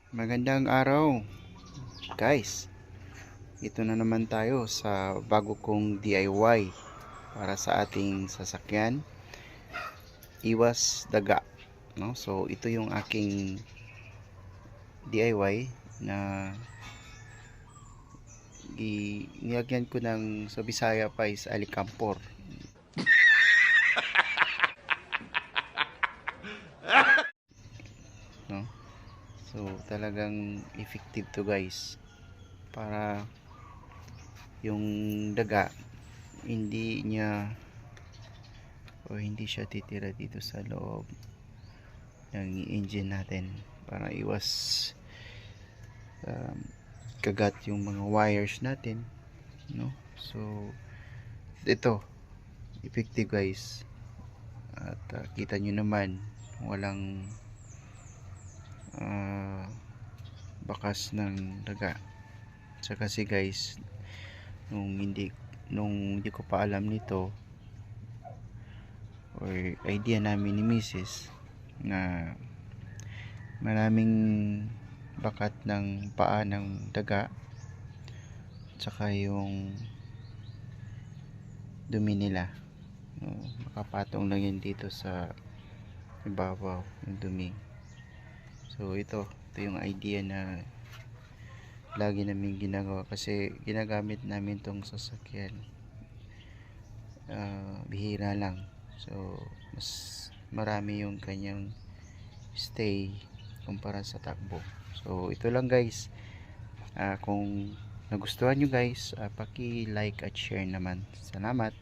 Magandang araw guys, ito na naman tayo sa bago kong DIY para sa ating sasakyan, iwas daga, no? So ito yung aking DIY na nilagyan ko ng, sa Bisaya pa is alikampor, no? So talagang effective to guys, para yung daga hindi siya titira dito sa loob ng engine natin, para iwas um, kagat yung mga wires natin, no? So ito effective guys, at kita nyo naman walang uh, bakas ng daga. So kasi guys, nung hindi ko pa alam nito, or idea namin ni Mrs. na maraming bakat ng paa ng daga, tsaka yung dumi nila, no? Makapatong lang yan dito sa ibabaw yung dumi. So ito yung idea na lagi namin ginagawa, kasi ginagamit namin tong sasakyan bihira lang. So mas marami yung kanyang stay kumpara sa takbo. So ito lang guys, kung nagustuhan nyo guys, paki like at share naman. Salamat.